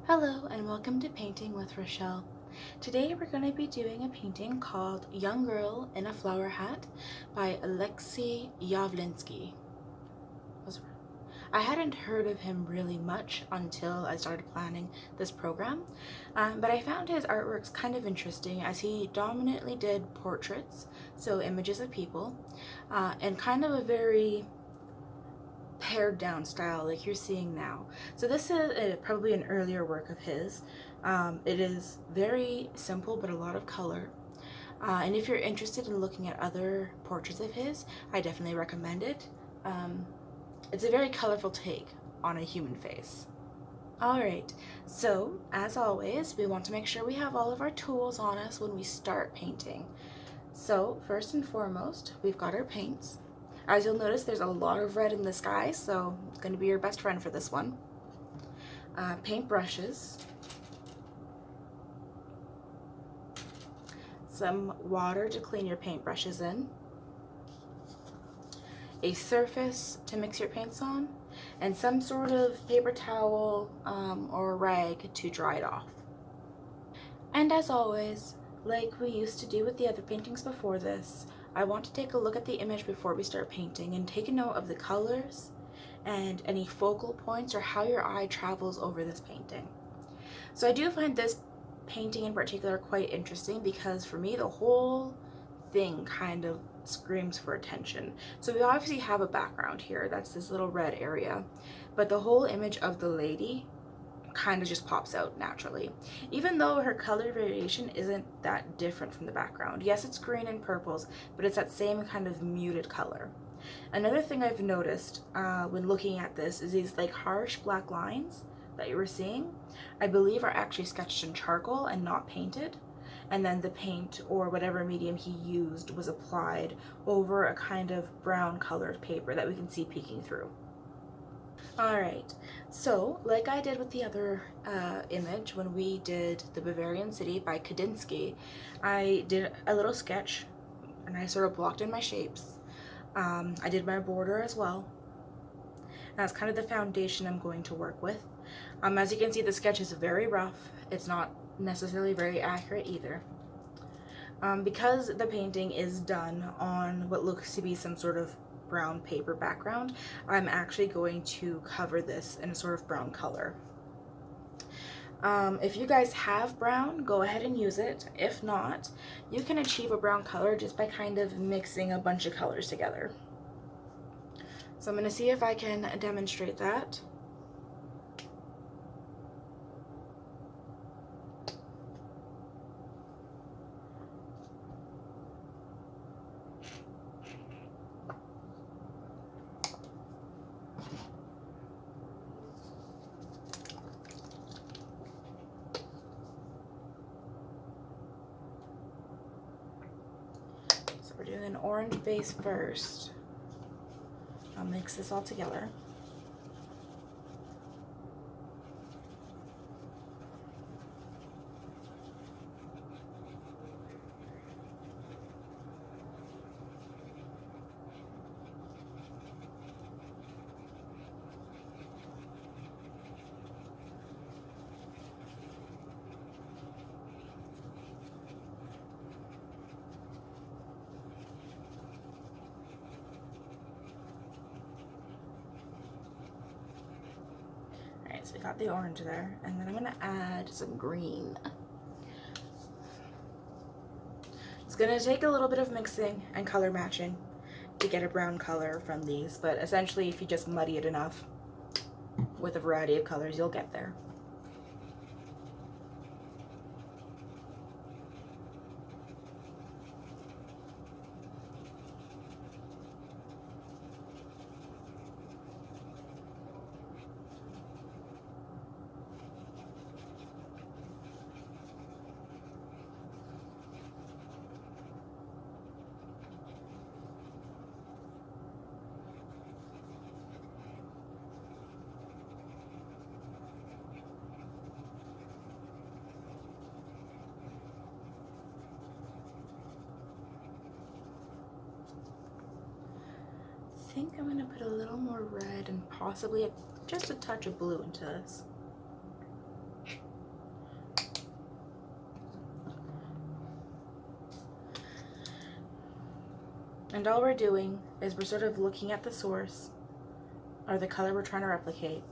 Hello and welcome to Painting with Richelle. Today we're going to be doing a painting called Young Girl in a Flower Hat by Alexej Jawlensky. I hadn't heard of him really much until I started planning this program, but I found his artworks kind of interesting as he dominantly did portraits, so images of people, and kind of a very pared down style like you're seeing now. So this is probably an earlier work of his. It is very simple but a lot of color. And if you're interested in looking at other portraits of his, I definitely recommend it. It's a very colorful take on a human face. Alright, so as always, we want to make sure we have all of our tools on us when we start painting. So first and foremost, we've got our paints. As you'll notice, there's a lot of red in the sky, so it's going to be your best friend for this one. Paint brushes, some water to clean your paintbrushes in, a surface to mix your paints on, and some sort of paper towel or rag to dry it off. And as always, like we used to do with the other paintings before this, I want to take a look at the image before we start painting and take a note of the colors and any focal points or how your eye travels over this painting. So I do find this painting in particular quite interesting because for me the whole thing kind of screams for attention. So we obviously have a background here, that's this little red area, but the whole image of the lady kind of just pops out naturally, even though her color variation isn't that different from the background. Yes, it's green and purples, but it's that same kind of muted color. Another thing I've noticed when looking at this is these like harsh black lines that you were seeing, I believe are actually sketched in charcoal and not painted, and then the paint or whatever medium he used was applied over a kind of brown colored paper that we can see peeking through. Alright, so like I did with the other image when we did the Bavarian City by Kandinsky, I did a little sketch and I sort of blocked in my shapes. I did my border as well. That's kind of the foundation I'm going to work with. As you can see, the sketch is very rough. It's not necessarily very accurate either. Because the painting is done on what looks to be some sort of brown paper background, I'm actually going to cover this in a sort of brown color. If you guys have brown, go ahead and use it. If not, you can achieve a brown color just by kind of mixing a bunch of colors together. So I'm going to see if I can demonstrate that. We're doing an orange base first. I'll mix this all together. So we got the orange there, and then I'm going to add some green. It's going to take a little bit of mixing and color matching to get a brown color from these, but essentially if you just muddy it enough with a variety of colors, you'll get there. I think I'm going to put a little more red and possibly just a touch of blue into this. And all we're doing is we're sort of looking at the source, or the color we're trying to replicate,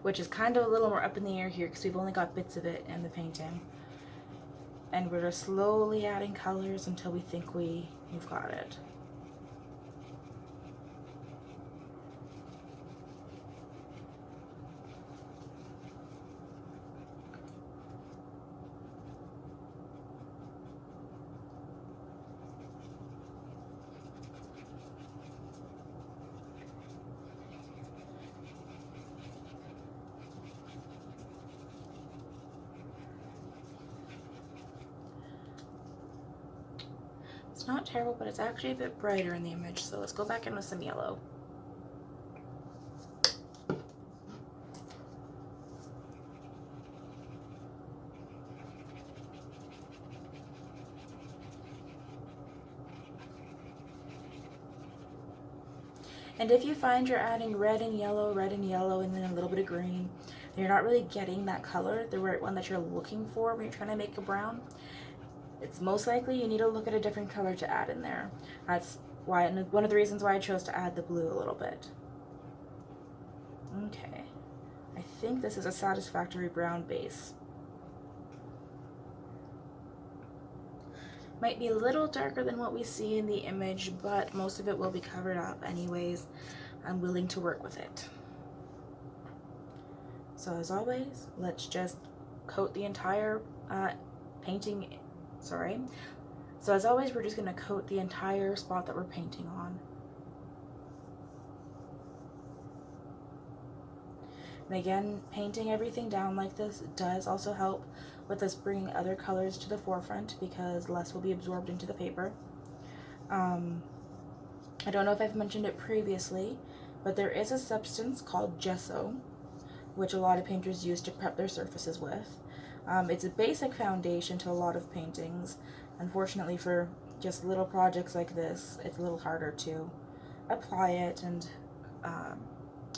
which is kind of a little more up in the air here because we've only got bits of it in the painting. And we're just slowly adding colors until we think we've got it. It's not terrible, but it's actually a bit brighter in the image, so let's go back in with some yellow. And if you find you're adding red and yellow, and then a little bit of green, and you're not really getting that color, the right one that you're looking for when you're trying to make a brown, it's most likely you need to look at a different color to add in there. That's why, and one of the reasons why I chose to add the blue a little bit. Okay, I think this is a satisfactory brown base. Might be a little darker than what we see in the image, but most of it will be covered up anyways. I'm willing to work with it. So as always, let's just coat the entire painting. Sorry. So as always, we're just going to coat the entire spot that we're painting on. And again, painting everything down like this does also help with us bringing other colors to the forefront because less will be absorbed into the paper. I don't know if I've mentioned it previously, but there is a substance called gesso, which a lot of painters use to prep their surfaces with. It's a basic foundation to a lot of paintings. Unfortunately, for just little projects like this, it's a little harder to apply it and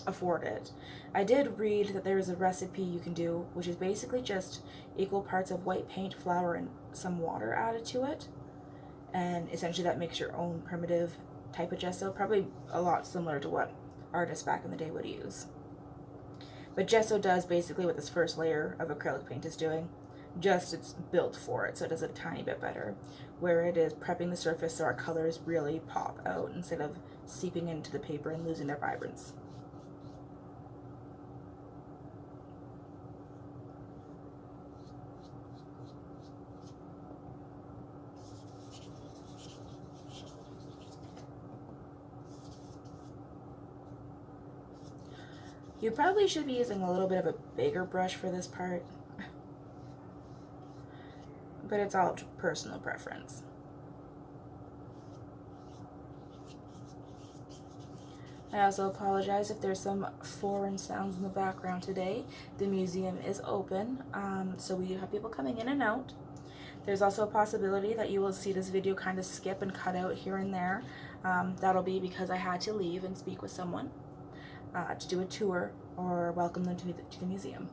afford it. I did read that there is a recipe you can do, which is basically just equal parts of white paint, flour, and some water added to it. And essentially that makes your own primitive type of gesso, probably a lot similar to what artists back in the day would use. But gesso does basically what this first layer of acrylic paint is doing, just it's built for it, so it does it a tiny bit better, where it is prepping the surface so our colors really pop out instead of seeping into the paper and losing their vibrance. You probably should be using a little bit of a bigger brush for this part, but it's all personal preference. I also apologize if there's some foreign sounds in the background today. The museum is open, so we have people coming in and out. There's also a possibility that you will see this video kind of skip and cut out here and there. That'll be because I had to leave and speak with someone to do a tour or welcome them to the museum.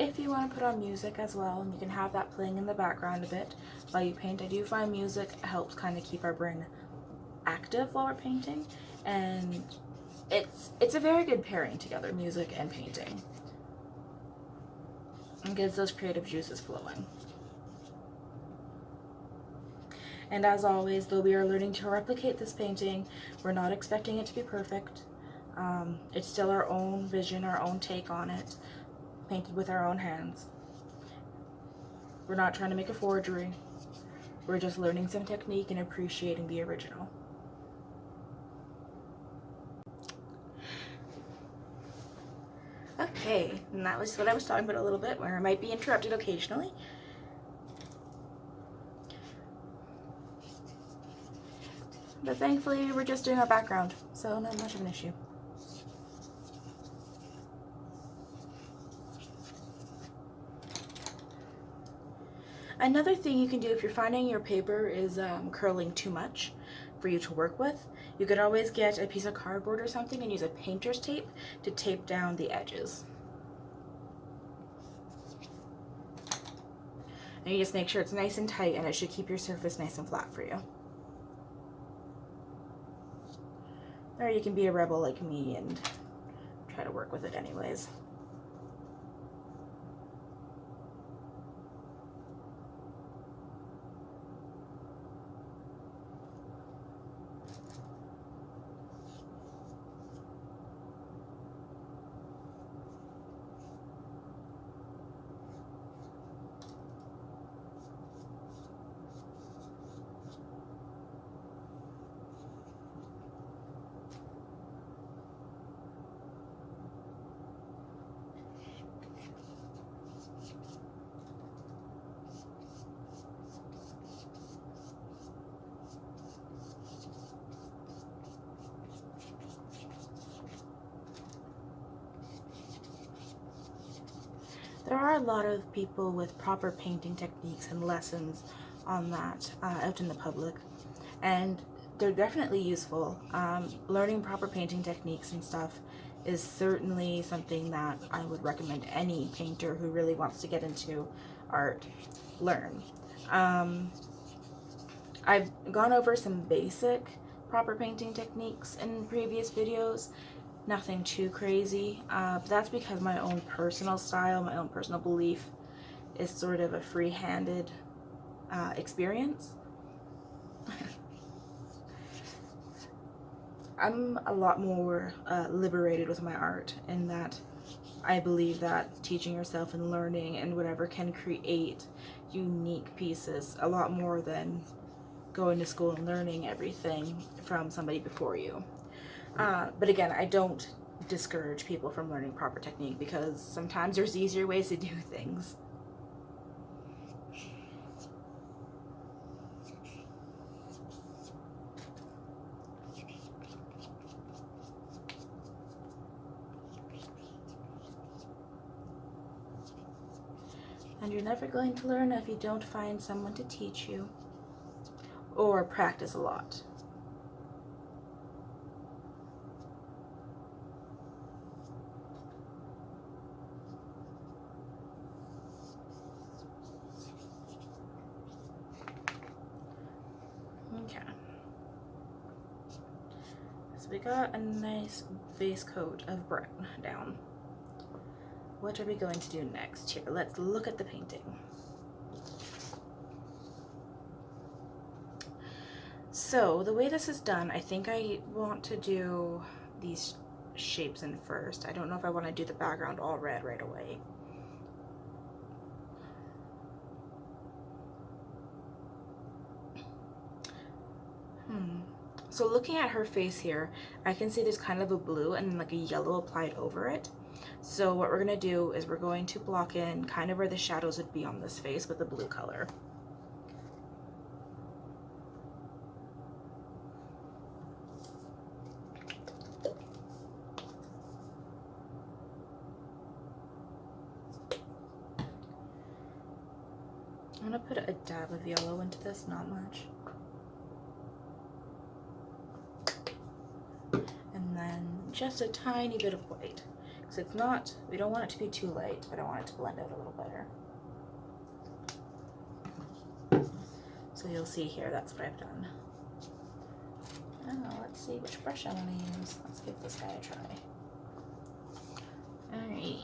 if you want to put on music as well, and you can have that playing in the background a bit while you paint. I do find music helps kind of keep our brain active while we're painting, and it's a very good pairing together, music and painting. It gets those creative juices flowing. And as always, though we are learning to replicate this painting, we're not expecting it to be perfect. It's still our own vision, our own take on it, painted with our own hands. We're not trying to make a forgery. We're just learning some technique and appreciating the original. Okay, and that was what I was talking about a little bit, where I might be interrupted occasionally. But thankfully, we're just doing our background, so not much of an issue. Another thing you can do if you're finding your paper is curling too much for you to work with, you could always get a piece of cardboard or something and use a painter's tape to tape down the edges. And you just make sure it's nice and tight, and it should keep your surface nice and flat for you. Or you can be a rebel like me and try to work with it anyways. There are a lot of people with proper painting techniques and lessons on that out in the public, and they're definitely useful. Learning proper painting techniques and stuff is certainly something that I would recommend any painter who really wants to get into art learn. I've gone over some basic proper painting techniques in previous videos. Nothing too crazy, but that's because my own personal style, my own personal belief is sort of a free-handed experience. I'm a lot more liberated with my art in that I believe that teaching yourself and learning and whatever can create unique pieces a lot more than going to school and learning everything from somebody before you. But again, I don't discourage people from learning proper technique because sometimes there's easier ways to do things. And you're never going to learn if you don't find someone to teach you or practice a lot. Okay. So we got a nice base coat of brown down. What are we going to do next here? Let's look at the painting. So the way this is done, I think I want to do these shapes in first. I don't know if I want to do the background all red right away. So looking at her face here, I can see there's kind of a blue and like a yellow applied over it. So what we're gonna do is we're going to block in kind of where the shadows would be on this face with the blue color. I'm gonna put a dab of yellow into this, not much. And then just a tiny bit of white. So it's not, we don't want it to be too light, but I want it to blend out a little better. So you'll see here, that's what I've done. Oh, let's see which brush I want to use. Let's give this guy a try. Alright.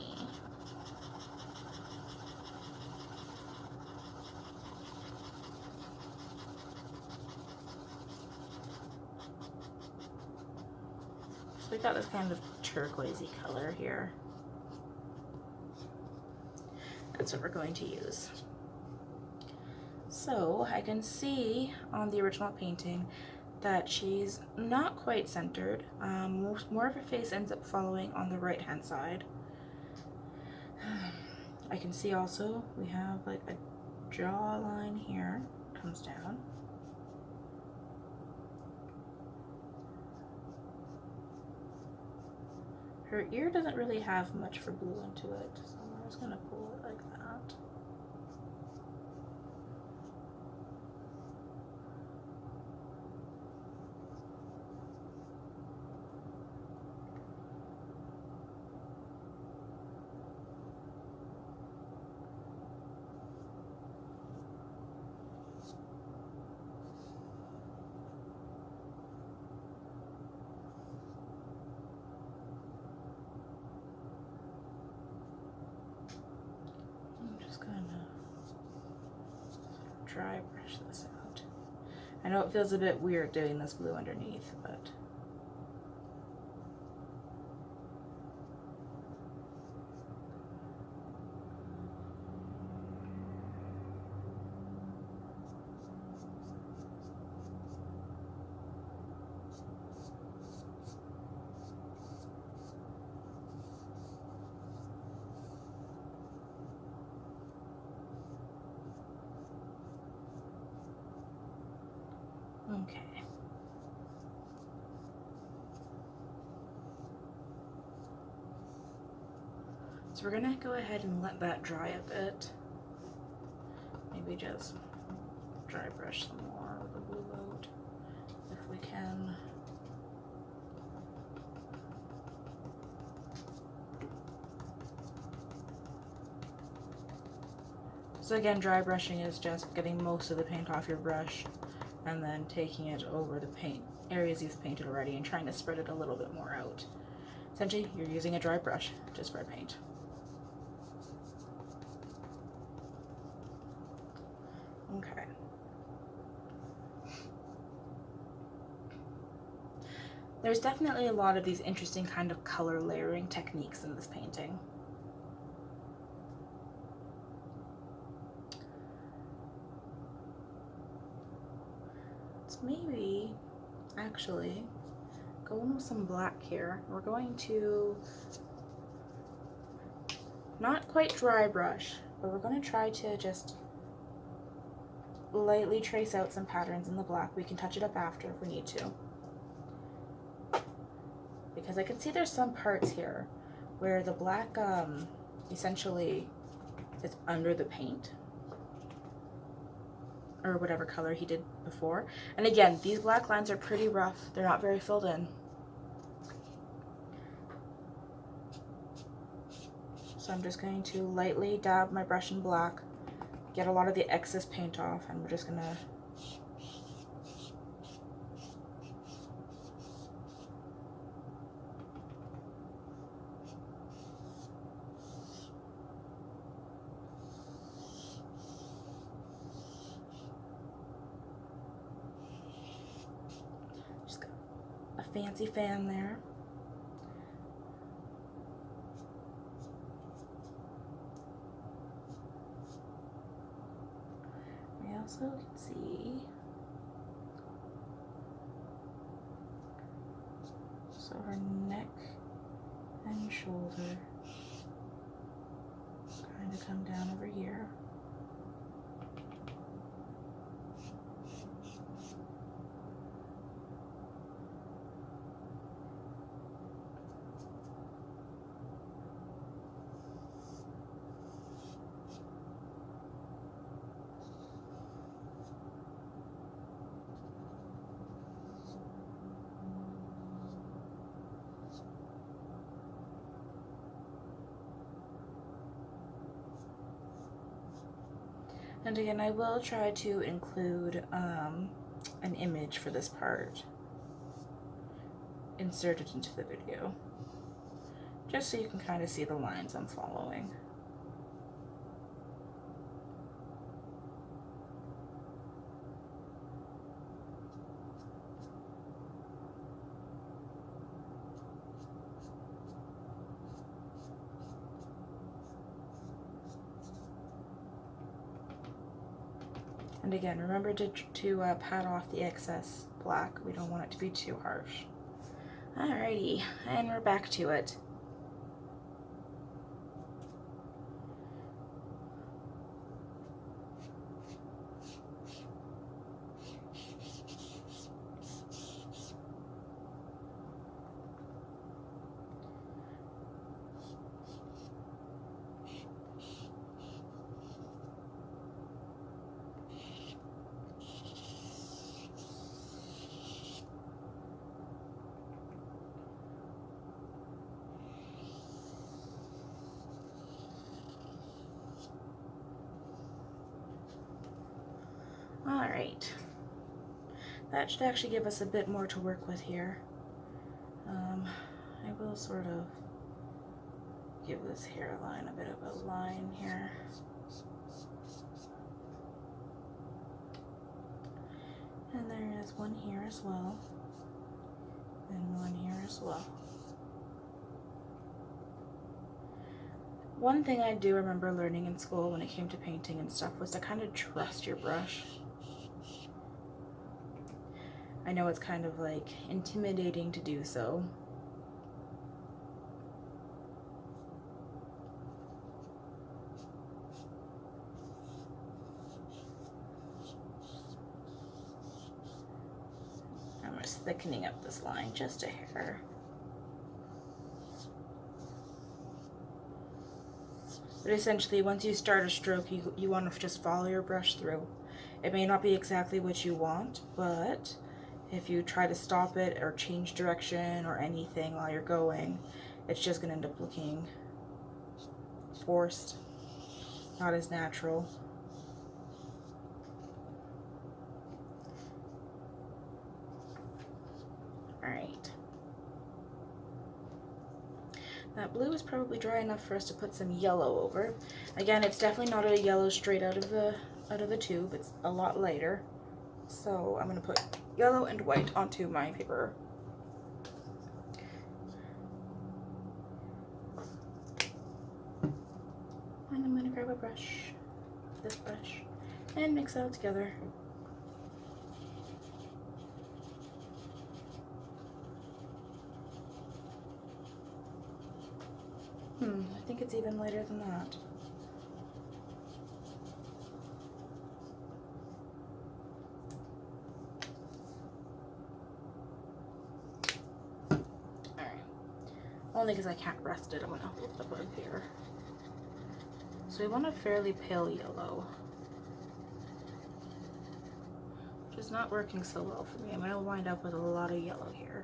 So we got this kind of turquoisey color here. That's what we're going to use. So I can see on the original painting that she's not quite centered. More of her face ends up following on the right hand side. I can see also we have like a jawline here, comes down. Her ear doesn't really have much for blue into it, so I'm just gonna pull it like that. Dry brush this out. I know it feels a bit weird doing this blue underneath, but okay. So we're gonna go ahead and let that dry a bit. Maybe just dry brush some more with the blue out if we can. So again, dry brushing is just getting most of the paint off your brush and then taking it over the paint areas you've painted already and trying to spread it a little bit more out. Essentially, you're using a dry brush to spread paint. Okay. There's definitely a lot of these interesting kind of color layering techniques in this painting. Let's maybe actually go in with some black here. We're going to not quite dry brush, but we're going to try to just lightly trace out some patterns in the black. We can touch it up after if we need to. Because I can see there's some parts here where the black essentially is under the paint or whatever color he did before. And again, these black lines are pretty rough. They're not very filled in. So I'm just going to lightly dab my brush in black, get a lot of the excess paint off, and we're just gonna just got a fancy fan there. We also can see, so her neck and shoulder kind of come down over here. And again, I will try to include an image for this part inserted into the video, just so you can kind of see the lines I'm following. And again, remember to pat off the excess black. We don't want it to be too harsh. Alrighty, and we're back to it. Alright, that should actually give us a bit more to work with here. I will sort of give this hairline a bit of a line here. And there is one here as well, and one here as well. One thing I do remember learning in school when it came to painting and stuff was to kind of trust your brush. I know it's kind of like intimidating to do so. I'm just thickening up this line just a hair. But essentially, once you start a stroke, you want to just follow your brush through. It may not be exactly what you want, but if you try to stop it or change direction or anything while you're going, it's just going to end up looking forced, not as natural. Alright. That blue is probably dry enough for us to put some yellow over. Again, it's definitely not a yellow straight out of the tube. It's a lot lighter. So I'm going to put yellow and white onto my paper. And I'm going to grab a brush, this brush, and mix it all together. I think it's even lighter than that. Only because I can't rest it, I'm going to hold the bug here. So we want a fairly pale yellow, which is not working so well for me. I'm going to wind up with a lot of yellow here.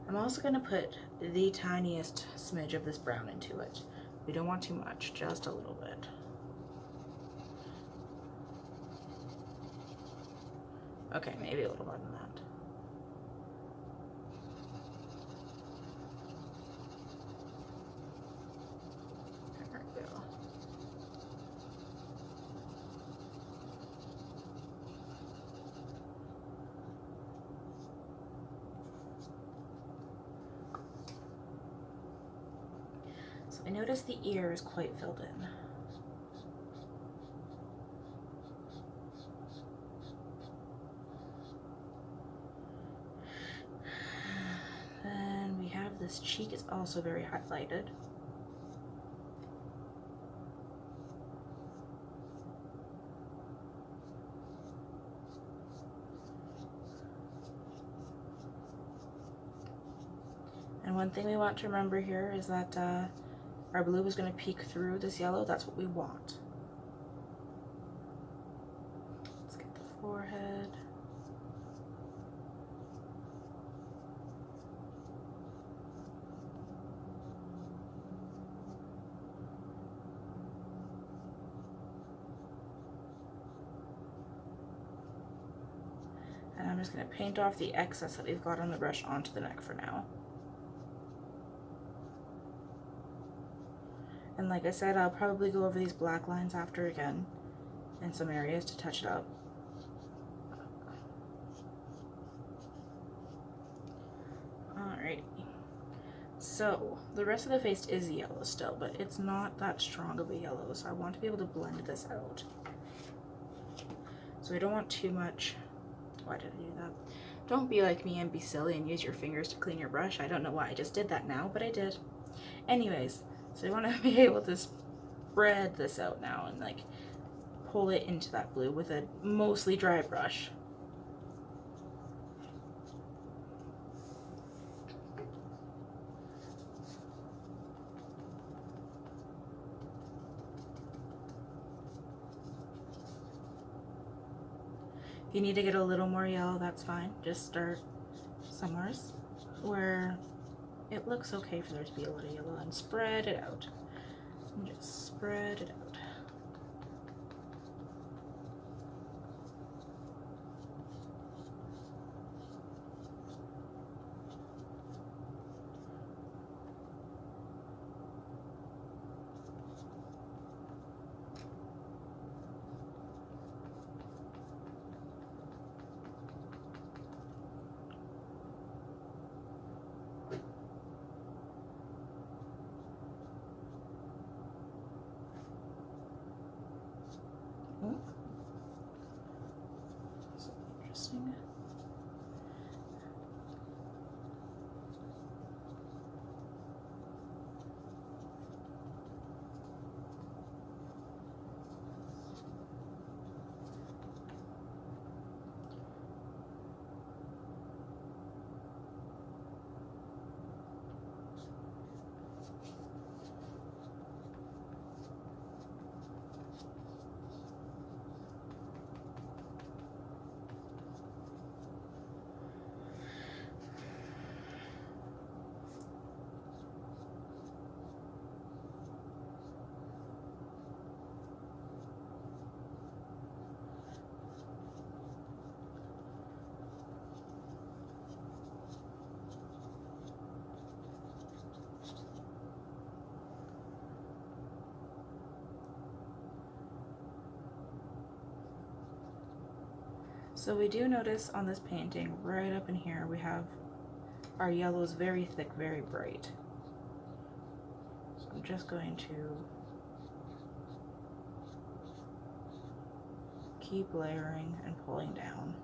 I'm also going to put the tiniest smidge of this brown into it. We don't want too much, just a little bit. Okay, maybe a little more than that. There we go. So I notice the ear is quite filled in. This cheek is also very highlighted. And one thing we want to remember here is that our blue is going to peek through this yellow. That's what we want. Let's get the forehead. just going to paint off the excess that we've got on the brush onto the neck for now. And like I said, I'll probably go over these black lines after again in some areas to touch it up. Alright, so the rest of the face is yellow still, but it's not that strong of a yellow, so I want to be able to blend this out. So I don't want too much. Why did I do that? Don't be like me and be silly and use your fingers to clean your brush. I don't know why I just did that now, but I did. Anyways, so I want to be able to spread this out now and like pull it into that blue with a mostly dry brush. If you need to get a little more yellow, that's fine. Just start somewhere where it looks okay for there to be a little yellow and spread it out. And just spread it out. So interesting. So we do notice on this painting, right up in here, we have our yellows very thick, very bright. So I'm just going to keep layering and pulling down.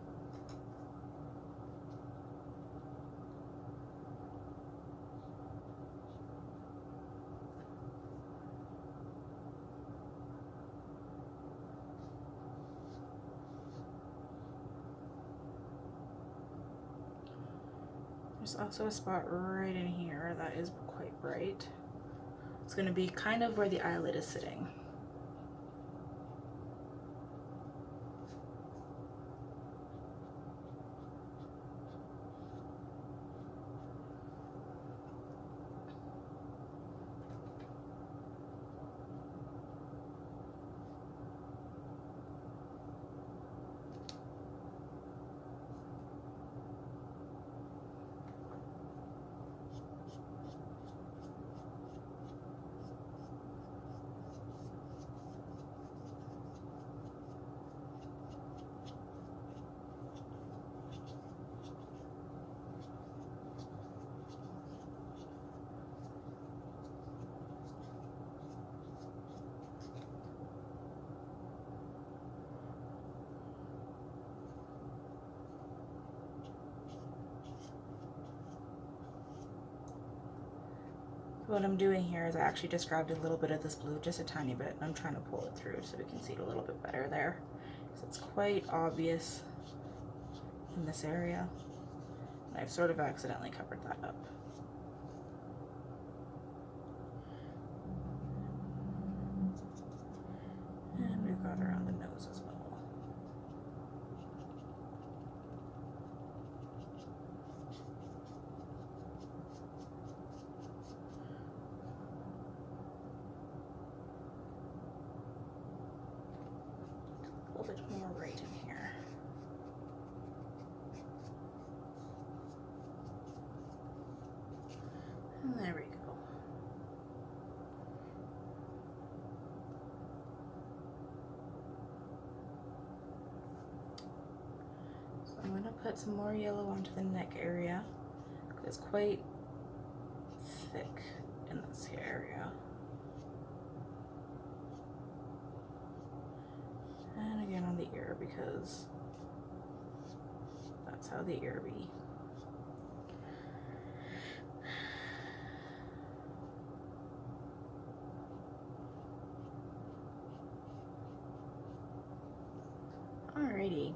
There's also a spot right in here that is quite bright. It's going to be kind of where the eyelid is sitting. What I'm doing here is I actually just grabbed a little bit of this blue, just a tiny bit, and I'm trying to pull it through so we can see it a little bit better there. So it's quite obvious in this area. And I've sort of accidentally covered that up. And we've got around the nose as well. A little bit more right in here. And there we go. So I'm going to put some more yellow onto the neck area. It's quite thick in this area. And again on the ear, because that's how the ear be. Alrighty.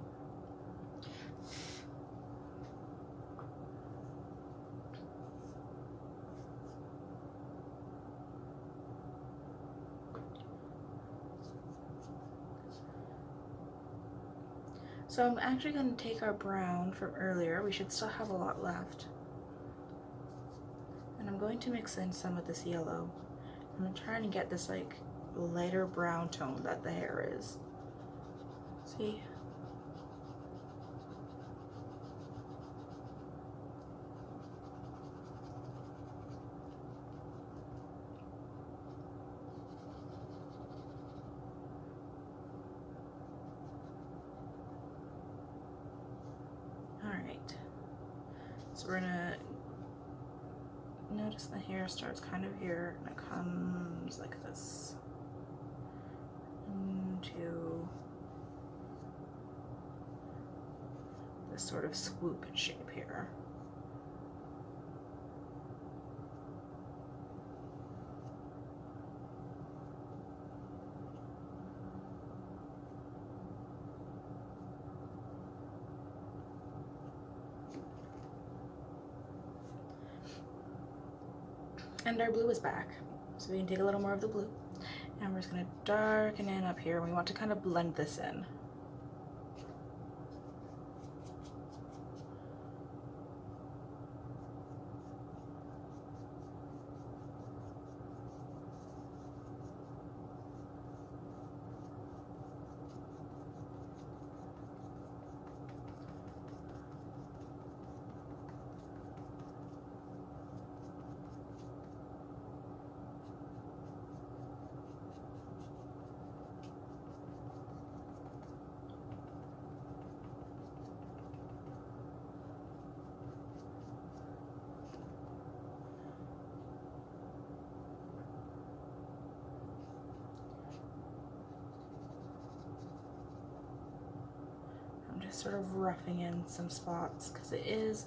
So I'm actually going to take our brown from earlier. We should still have a lot left. And I'm going to mix in some of this yellow. I'm trying to get this like lighter brown tone that the hair is. See? Alright. So we're gonna notice the hair starts kind of here and it comes like this into this sort of swoop shape here. And our blue is back. So we can take a little more of the blue. And we're just gonna darken in up here. We want to kind of blend this in. Sort of roughing in some spots because it is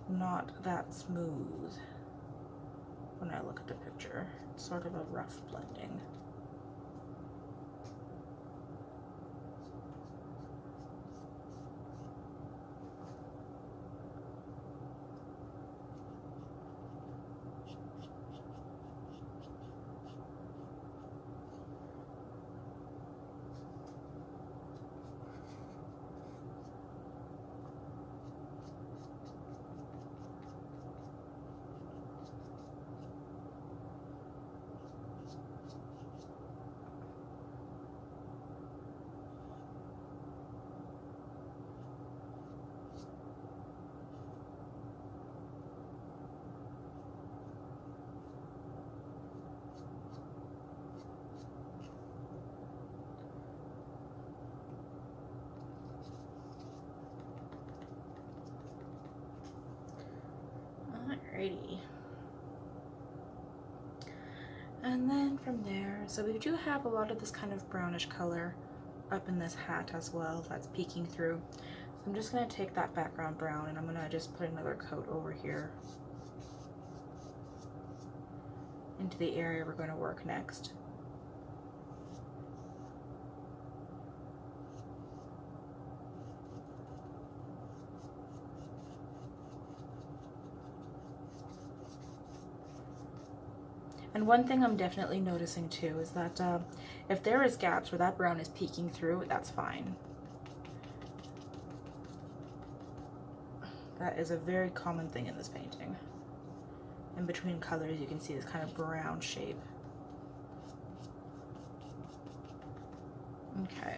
not that smooth when I look at the picture. It's sort of a rough blending. Alrighty. And then from there, so we do have a lot of this kind of brownish color up in this hat as well that's peeking through. So I'm just going to take that background brown and I'm going to just put another coat over here into the area we're going to work next. And one thing I'm definitely noticing too is that if there is gaps where that brown is peeking through, that's fine. That is a very common thing in this painting. In between colors you can see this kind of brown shape. Okay.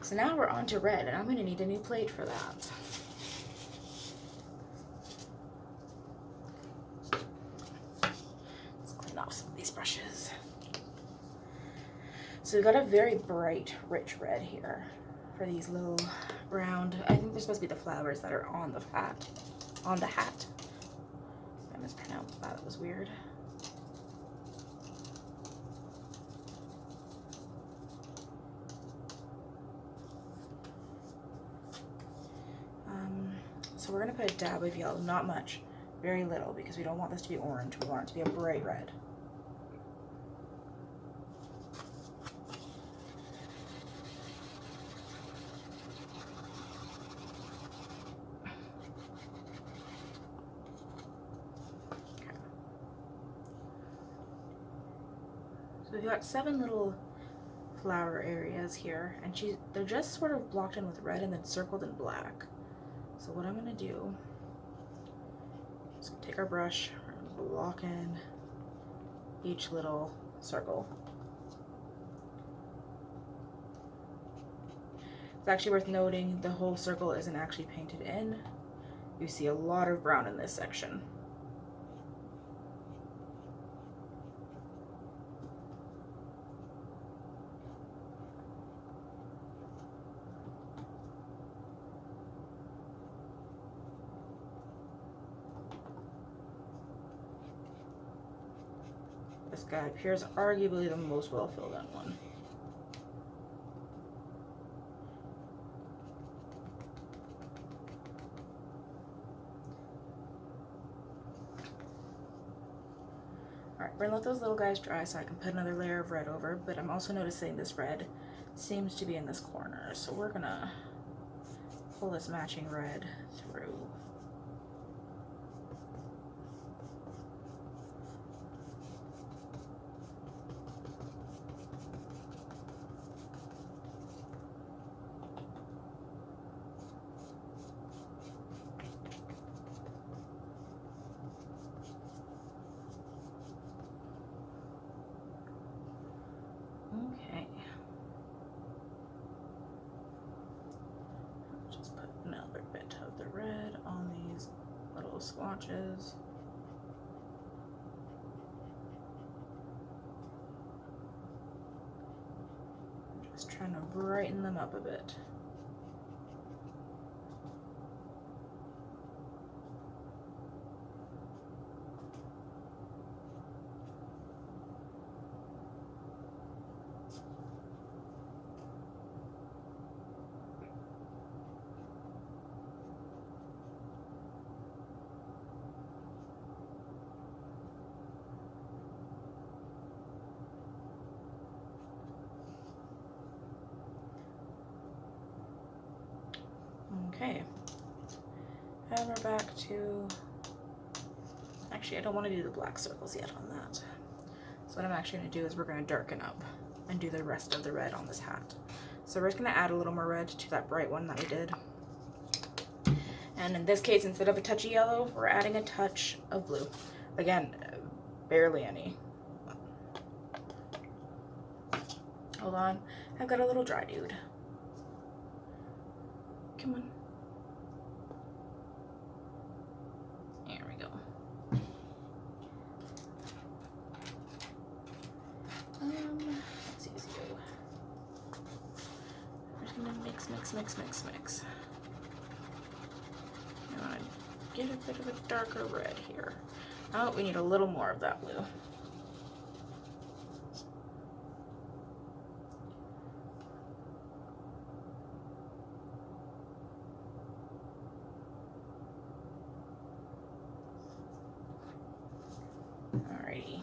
So now we're on to red, and I'm going to need a new plate for that. we got a very bright, rich red here for these little round, I think they're supposed to be the flowers that are on the hat. I mispronounced that, that was weird. So we're gonna put a dab of yellow, not much, very little, because we don't want this to be orange, we want it to be a bright red. So we've got 7 little flower areas here, and they're just sort of blocked in with red and then circled in black. So what I'm gonna do is take our brush and block in each little circle. It's actually worth noting the whole circle isn't actually painted in. You see a lot of brown in this section. This guy appears arguably the most well filled in one. Alright, we're gonna let those little guys dry so I can put another layer of red over, but I'm also noticing this red seems to be in this corner, so we're gonna pull this matching red through. Okay. Just put another bit of the red on these little swatches. Just trying to brighten them up a bit. Okay, and we're back to, actually I don't want to do the black circles yet on that. So what I'm actually going to do is we're going to darken up and do the rest of the red on this hat. So we're just going to add a little more red to that bright one that we did. And in this case, instead of a touch of yellow, we're adding a touch of blue. Again, barely any. Hold on, I've got a little dry dude. Come on. There we go. Let's use you. We're just gonna mix. I want to get a bit of a darker red here. Oh, we need a little more of that blue. Alrighty.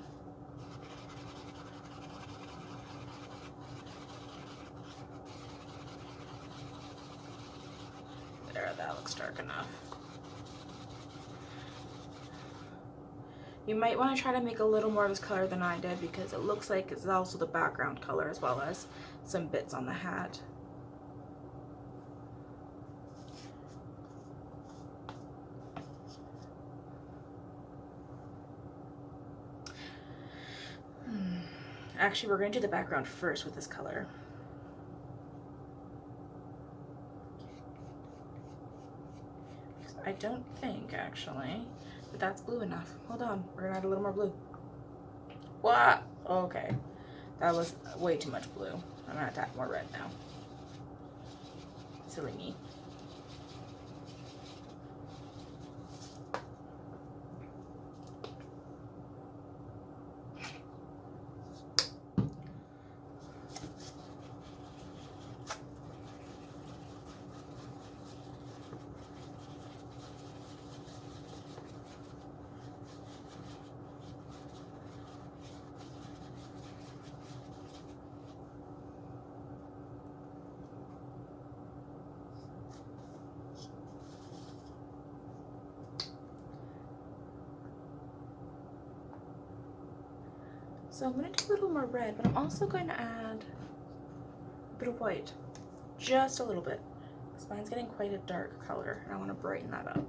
There, that looks dark enough. You might want to try to make a little more of this color than I did, because it looks like it's also the background color as well as some bits on the hat. Actually, we're going to do the background first with this color. I don't think, actually, that that's blue enough. Hold on, we're going to add a little more blue. What? Okay. That was way too much blue. I'm gonna have to add more red now. Silly me. So I'm going to do a little more red, but I'm also going to add a bit of white. Just a little bit. Because mine's getting quite a dark color, and I want to brighten that up.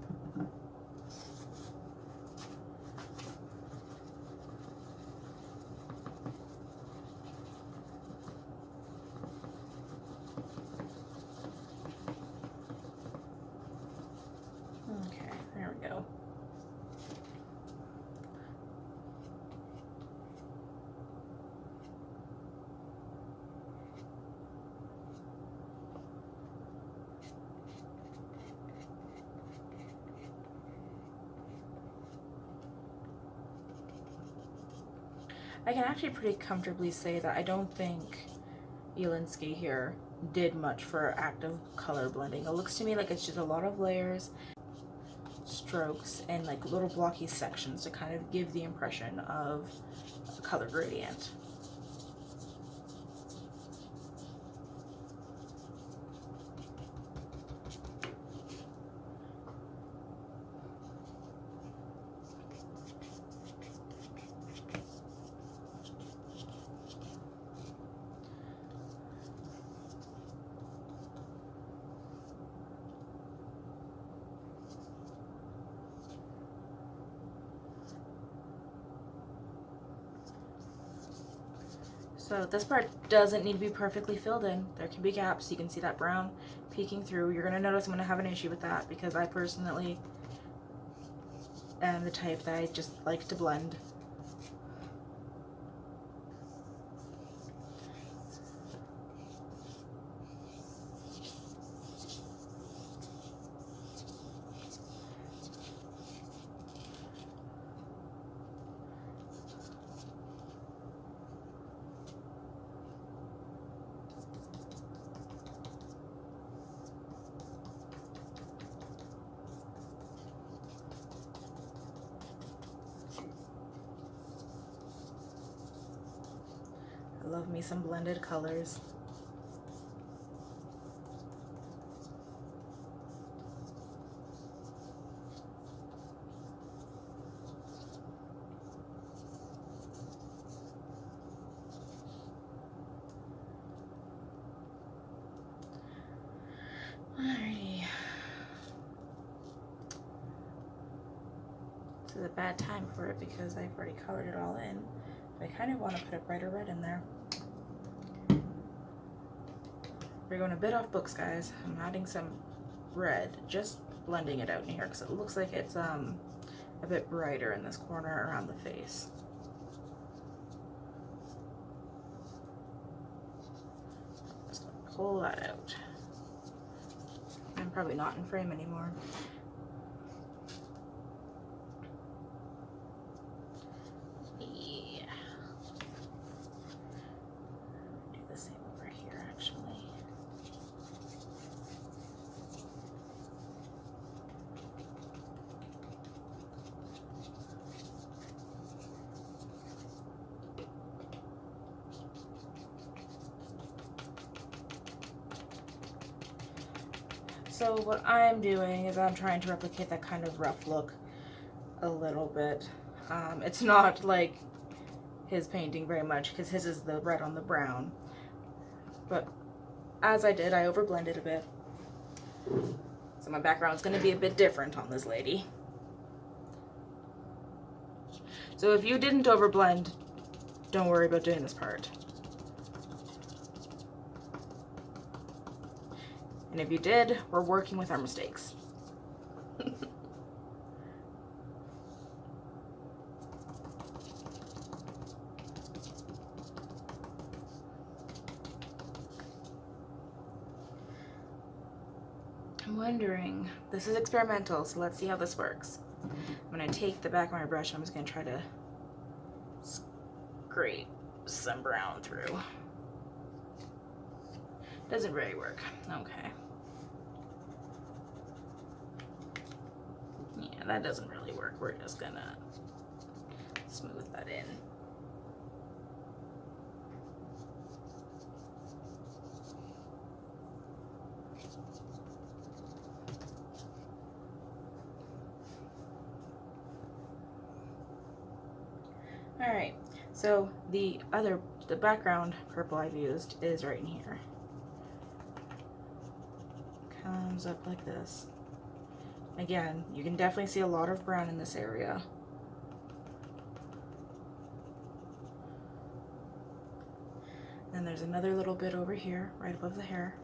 Okay, there we go. I can actually pretty comfortably say that I don't think Jawlensky here did much for active color blending. It looks to me like it's just a lot of layers, strokes, and like little blocky sections to kind of give the impression of a color gradient. So this part doesn't need to be perfectly filled in. There can be gaps. You can see that brown peeking through. You're going to notice I'm going to have an issue with that because I personally am the type that I just like to blend. I love me some blended colors. Alrighty. This is a bad time for it because I've already colored it all in. But I kind of want to put a brighter red in there. We're going a bit off books, guys. I'm adding some red, just blending it out in here because it looks like it's a bit brighter in this corner around the face. Just gonna pull that out. I'm probably not in frame anymore. Yeah. Do the same over here, actually. So what I'm doing is I'm trying to replicate that kind of rough look a little bit. It's not like his painting very much because his is the red on the brown. But as I did, I overblended a bit. So my background's going to be a bit different on this lady. So if you didn't overblend, don't worry about doing this part. And if you did, we're working with our mistakes. I'm wondering, this is experimental, so let's see how this works. I'm gonna take the back of my brush and I'm just gonna try to scrape some brown through. Doesn't really work. Okay. Yeah, that doesn't really work. We're just gonna smooth that in. Alright, so the background purple I've used is right in here. Comes up like this. Again, you can definitely see a lot of brown in this area. And there's another little bit over here, right above the hair.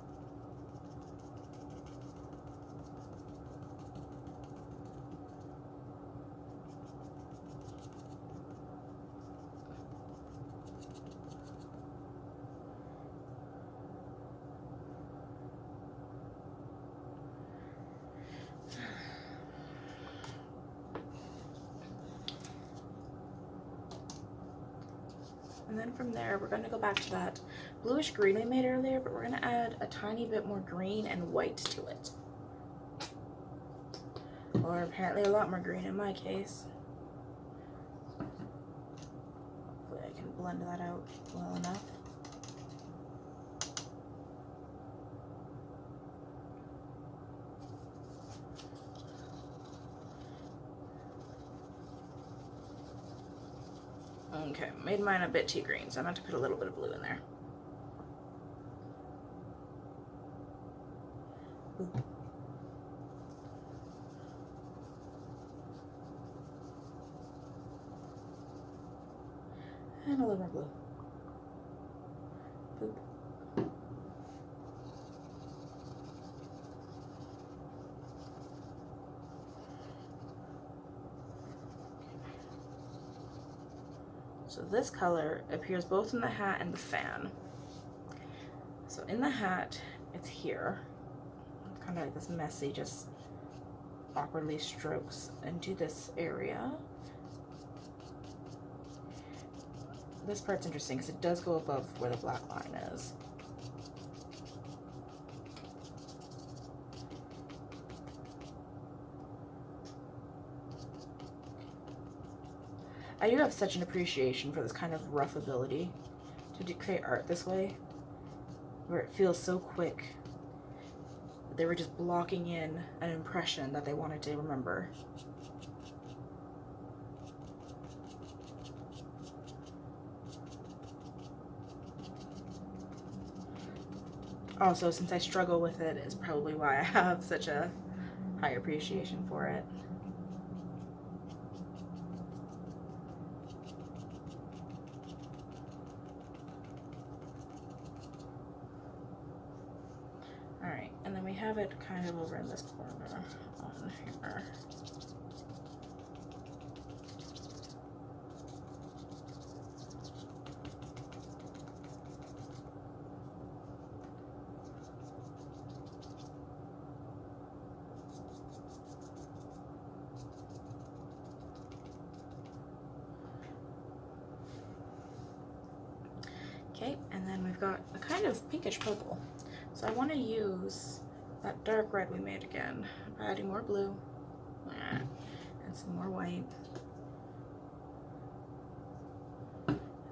And then from there, we're going to go back to that bluish green we made earlier, but we're going to add a tiny bit more green and white to it. Or apparently a lot more green in my case. Hopefully I can blend that out well enough. Okay, made mine a bit too green, so I'm going to put a little bit of blue in there. Boop. And a little more blue. Boop. So this color appears both in the hat and the fan. So in the hat, it's here. It's kind of like this messy, just awkwardly strokes into this area. This part's interesting because it does go above where the black line is. I do have such an appreciation for this kind of rough ability to create art this way, where it feels so quick. They were just blocking in an impression that they wanted to remember. Also, since I struggle with it, is probably why I have such a high appreciation for it. Alright, and then we have it kind of over in this corner on here. Okay, and then we've got a kind of pinkish purple. So I want to use that dark red we made again by adding more blue and some more white.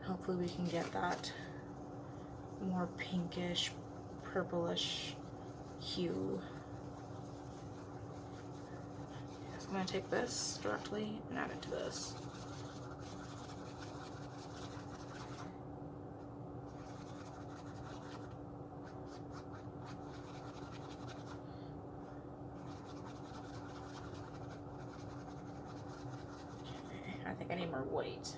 Hopefully we can get that more pinkish, purplish hue. So I'm going to take this directly and add it to this. I think I need more white.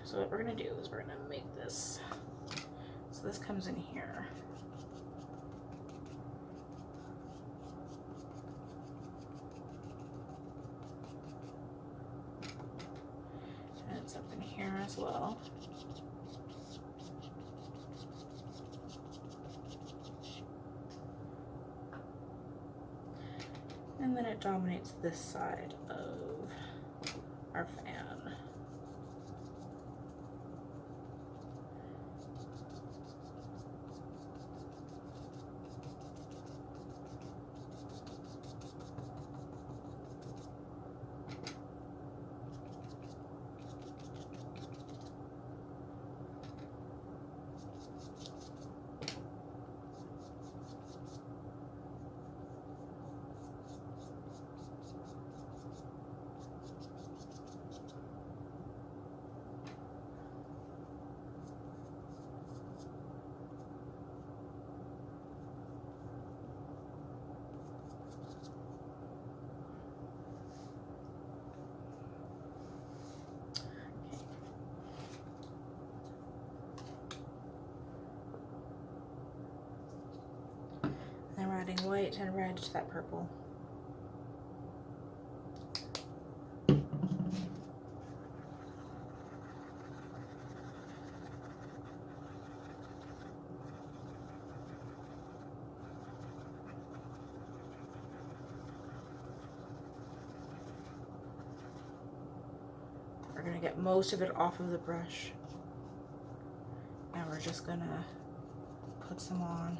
So what we're going to do is we're going to make this, so this comes in here. well. And then it dominates this side of our fan. And we're adding white and red to that purple. We're gonna get most of it off of the brush. And we're just gonna put some on.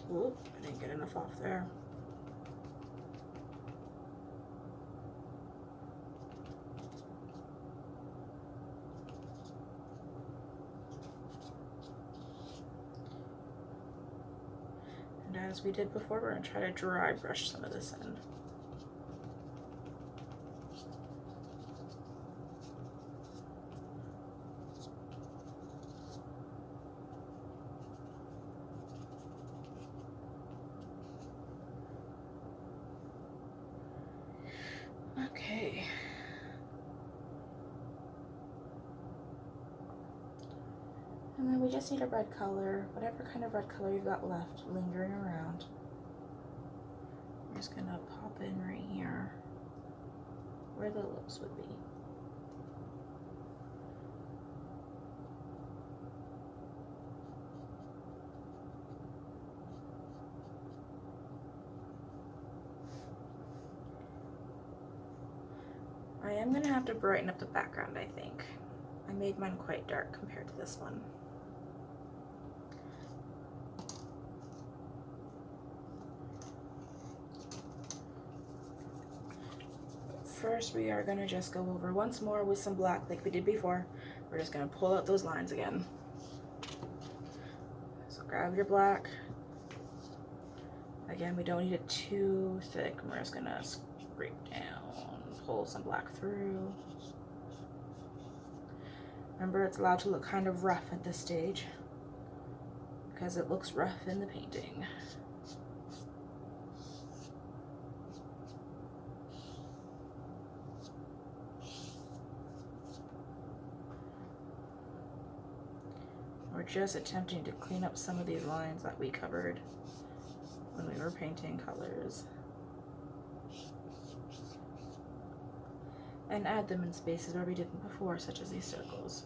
Oop, I didn't get enough off there. And as we did before, we're gonna try to dry brush some of this in. Okay. And then we just need a red color, whatever kind of red color you've got left lingering around. I'm just gonna pop in right here where the lips would be. I am gonna have to brighten up the background, I think. I made mine quite dark compared to this one. First, we are gonna just go over once more with some black like we did before. We're just gonna pull out those lines again. So grab your black. Again, we don't need it too thick. We're just gonna scrape down, pull some black through. Remember, it's allowed to look kind of rough at this stage because it looks rough in the painting. We're just attempting to clean up some of these lines that we covered when we were painting colors. And add them in spaces where we didn't before, such as these circles.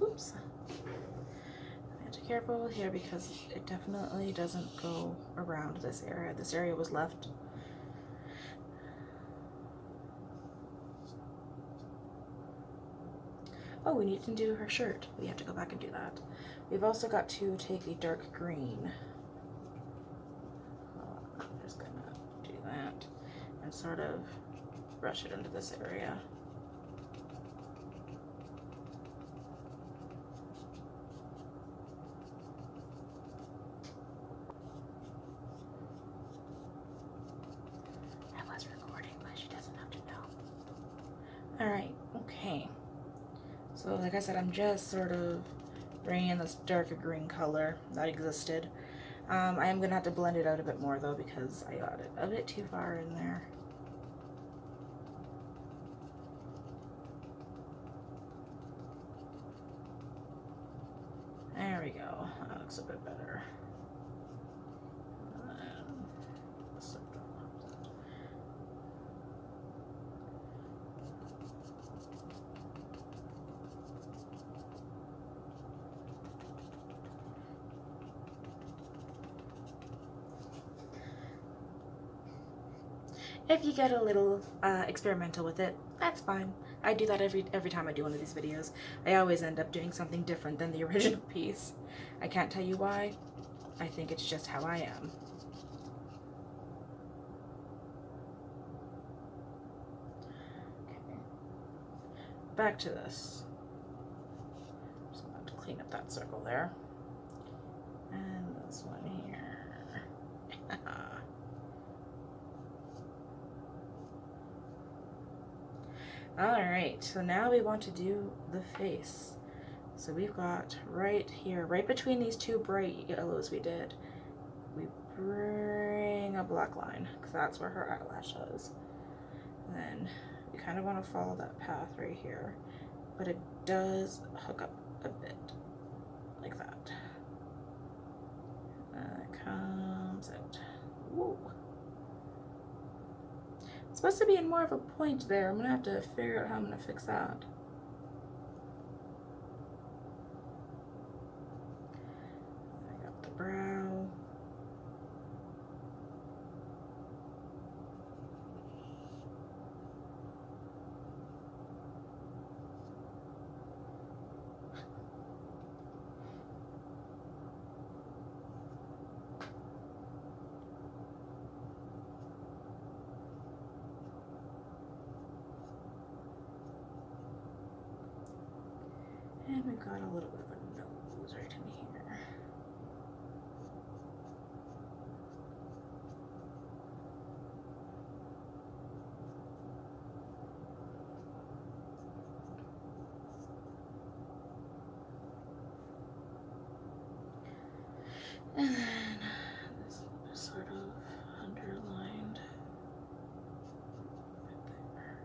Oops. I have to be careful here because it definitely doesn't go around this area. This area was left. Oh, we need to do her shirt. We have to go back and do that. We've also got to take a dark green. I'm just gonna do that and sort of brush it into this area. So like I said, I'm just sort of bringing in this darker green color that existed. I am going to have to blend it out a bit more though because I got it a bit too far in there. There we go. That looks a bit better. If you get a little experimental with it, that's fine. I do that every time I do one of these videos. I always end up doing something different than the original piece. I can't tell you why. I think it's just how I am. Okay. Back to this. Just going to clean up that circle there. And this one here. Alright, so now we want to do the face. So we've got right here, right between these two bright yellows we did, we bring a black line, because that's where her eyelash is. And then we kind of want to follow that path right here, but it does hook up a bit, like that. And it comes out. Whoa. It's supposed to be in more of a point there. I'm going to have to figure out how I'm going to fix that. I got the brow. And we've got a little bit of a nose right in here. And then this is sort of underlined right there.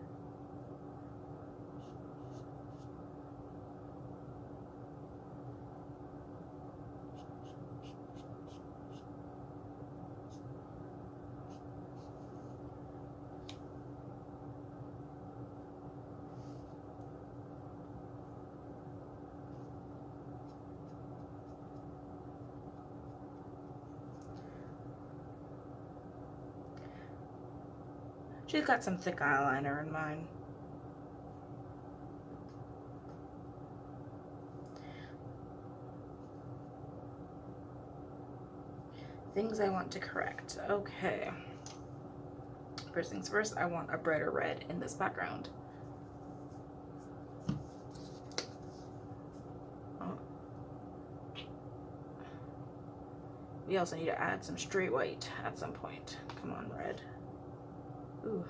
She's got some thick eyeliner in mine. Things I want to correct. Okay. First things first, I want a brighter red in this background. Oh. We also need to add some straight white at some point. Come on, red. Ooh.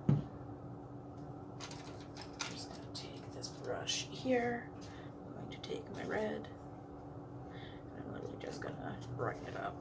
I'm just going to take this brush here. I'm going to take my red. And I'm literally just going to brighten it up.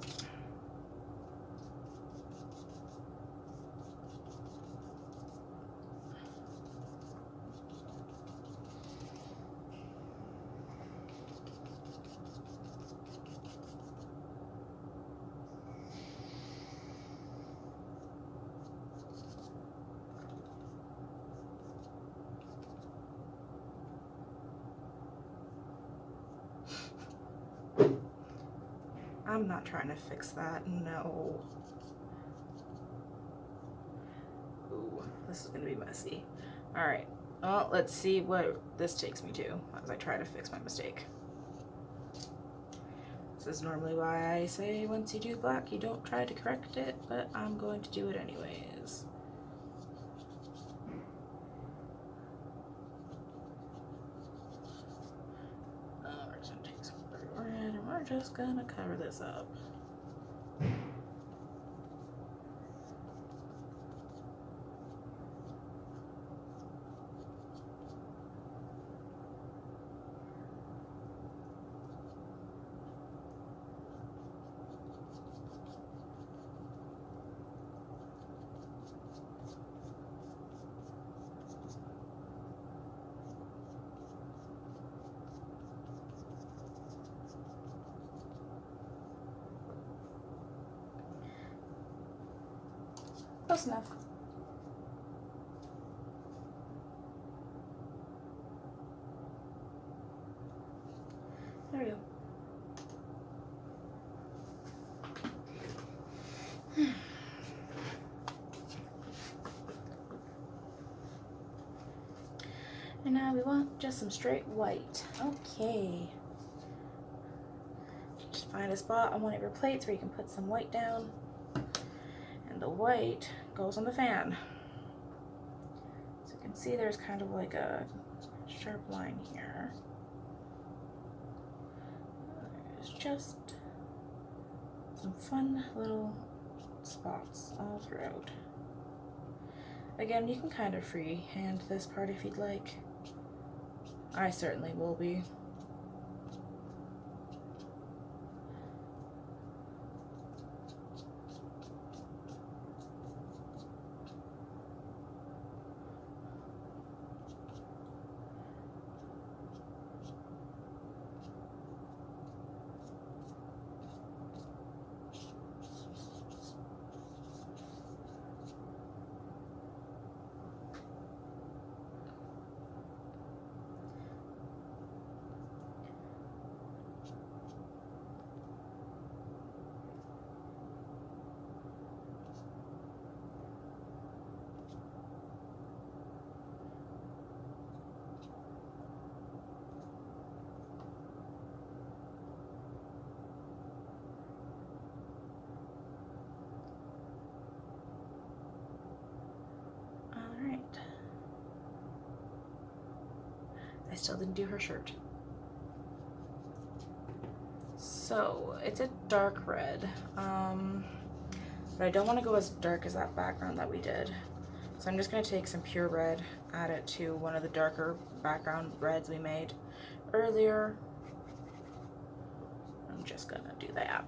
I'm not trying to fix that, no. Ooh, this is gonna be messy. All right, well, let's see what this takes me to as I try to fix my mistake. This is normally why I say once you do black, you don't try to correct it, but I'm going to do it anyways. We're just gonna take some red and we're just gonna cover this up. Close enough. There we go. And now we want just some straight white. Okay. Just find a spot on one of your plates where you can put some white down. And the white goes on the fan. So you can see there's kind of like a sharp line here. There's just some fun little spots all throughout. Again, you can kind of freehand this part if you'd like. I certainly will be. I still didn't do her shirt. So it's a dark red, but I don't want to go as dark as that background that we did. So I'm just going to take some pure red, add it to one of the darker background reds we made earlier. I'm just going to do that.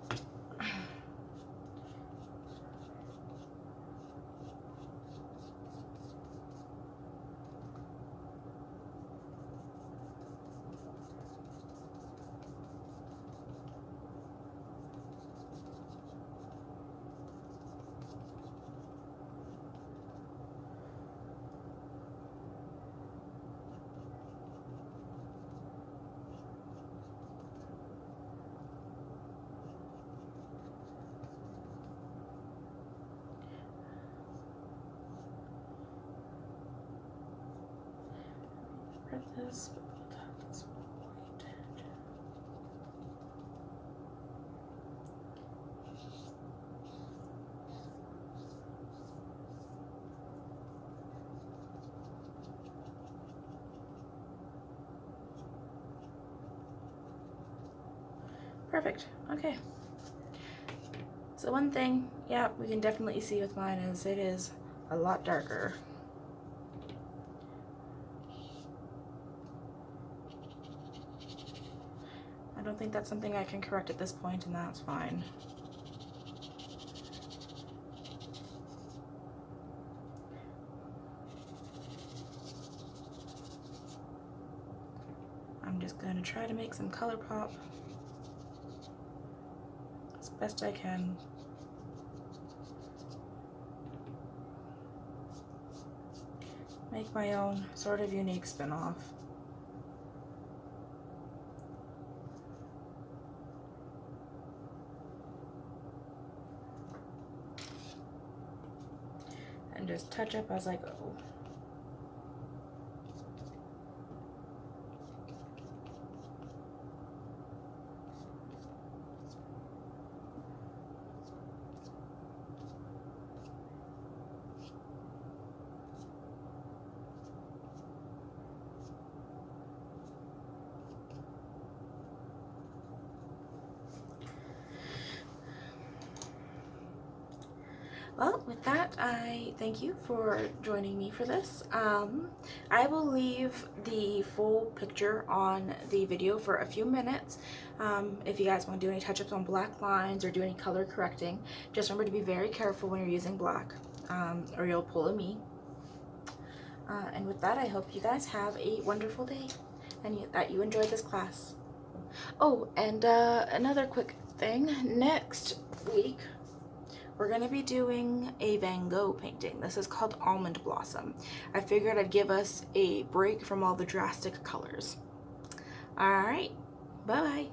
This, this white. Perfect. Okay. So one thing, yeah, we can definitely see with mine is it is a lot darker. I don't think that's something I can correct at this point, and that's fine. I'm just going to try to make some color pop as best I can. Make my own sort of unique spin-off. And just touch up as I go. Well, with that, I thank you for joining me for this. I will leave the full picture on the video for a few minutes. If you guys want to do any touch-ups on black lines or do any color correcting, just remember to be very careful when you're using black, or you'll pull a me. And with that, I hope you guys have a wonderful day and that you enjoyed this class. Oh, and another quick thing. Next week, we're going to be doing a Van Gogh painting. This is called Almond Blossom. I figured I'd give us a break from all the drastic colors. Alright, bye-bye.